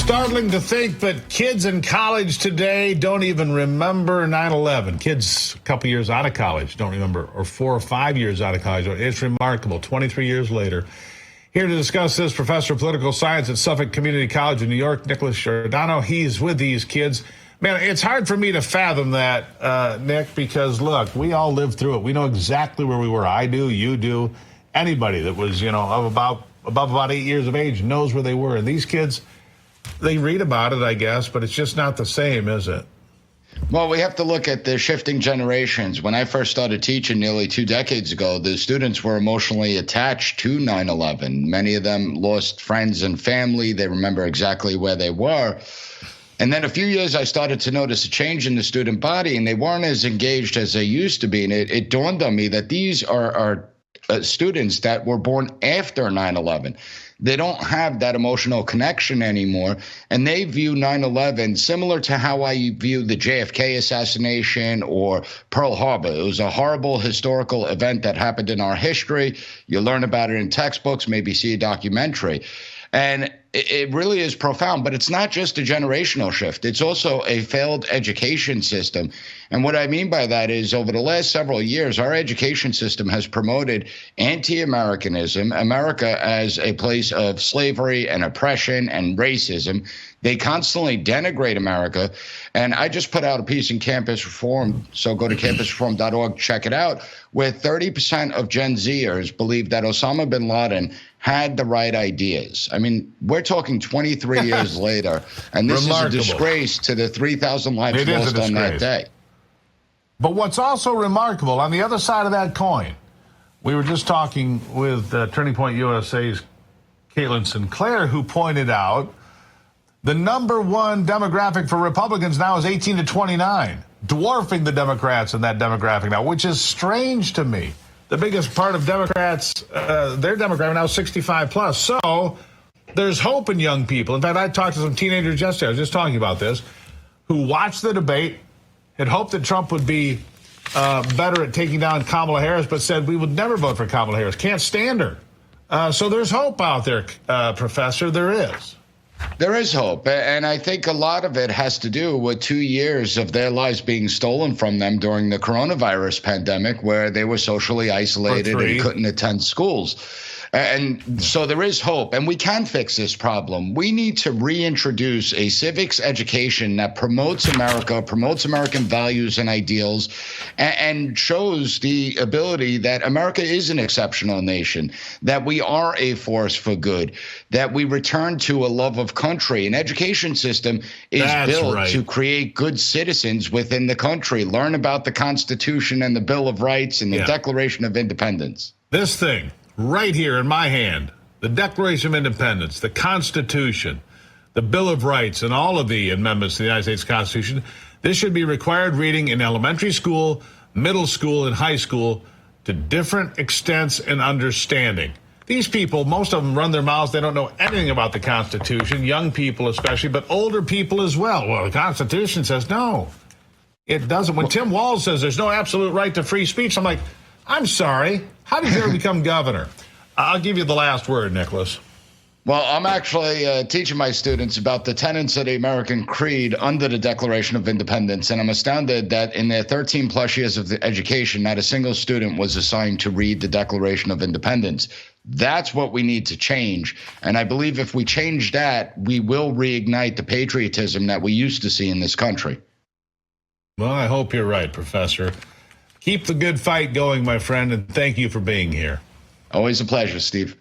Startling to think, but kids in college today don't even remember 9/11. Kids a couple years out of college don't remember, or 4 or 5 years out of college. It's remarkable. 23 years later. Here to discuss this, professor of political science at Suffolk Community College in New York, Nicholas Giordano. He's with these kids. Man, it's hard for me to fathom that, Nick, because, look, we all lived through it. We know exactly where we were. I do, you do. Anybody that was, of above about 8 years of age knows where they were. And these kids, they read about it, I guess, but it's just not the same, is it? Well, we have to look at the shifting generations. When I first started teaching nearly 2 decades ago, the students were emotionally attached to 9/11. Many of them lost friends and family. They remember exactly where they were. And then a few years, I started to notice a change in the student body, and they weren't as engaged as they used to be. And it dawned on me that these are students that were born after 9/11. They don't have that emotional connection anymore, and they view 9/11 similar to how I view the JFK assassination or Pearl Harbor. It was a horrible historical event that happened in our history. You learn about it in textbooks, maybe see a documentary. And it really is profound, but it's not just a generational shift. It's also a failed education system. And what I mean by that is over the last several years, our education system has promoted anti-Americanism, America as a place of slavery and oppression and racism. They constantly denigrate America. And I just put out a piece in Campus Reform, so go to campusreform.org, check it out, where 30% of Gen Zers believe that Osama bin Laden had the right ideas. I mean, we're talking 23 years later, and this is a disgrace to the 3,000 lives lost on that day. But what's also remarkable, on the other side of that coin, we were just talking with Turning Point USA's Caitlin Sinclair, who pointed out the number one demographic for Republicans now is 18 to 29, dwarfing the Democrats in that demographic now, which is strange to me. The biggest part of Democrats, their demographic now is 65 plus. So there's hope in young people. In fact, I talked to some teenagers yesterday, I was just talking about this, who watched the debate, had hoped that Trump would be better at taking down Kamala Harris, but said we would never vote for Kamala Harris. Can't stand her. So there's hope out there, Professor. There is. There is hope, and I think a lot of it has to do with 2 years of their lives being stolen from them during the coronavirus pandemic, where they were socially isolated and couldn't attend schools. And so there is hope, and we can fix this problem. We need to reintroduce a civics education that promotes America, promotes American values and ideals, and shows the ability that America is an exceptional nation, that we are a force for good, that we return to a love of country. An education system is built to create good citizens within the country, learn about the Constitution and the Bill of Rights and the Declaration of Independence. This thing right here in my hand, the Declaration of Independence, the Constitution, the Bill of Rights, and all of the amendments to the United States Constitution, this should be required reading in elementary school, middle school, and high school to different extents and understanding. These people, most of them run their mouths. They don't know anything about the Constitution, young people especially, but older people as well. Well, the Constitution says no, it doesn't. When Tim Walz says there's no absolute right to free speech, I'm like, I'm sorry. How did you ever become governor? I'll give you the last word, Nicholas. Well, I'm actually teaching my students about the tenets of the American Creed under the Declaration of Independence, and I'm astounded that in their 13 plus years of education, not a single student was assigned to read the Declaration of Independence. That's what we need to change, and I believe if we change that, we will reignite the patriotism that we used to see in this country. Well, I hope you're right, Professor. Keep the good fight going, my friend, and thank you for being here. Always a pleasure, Steve.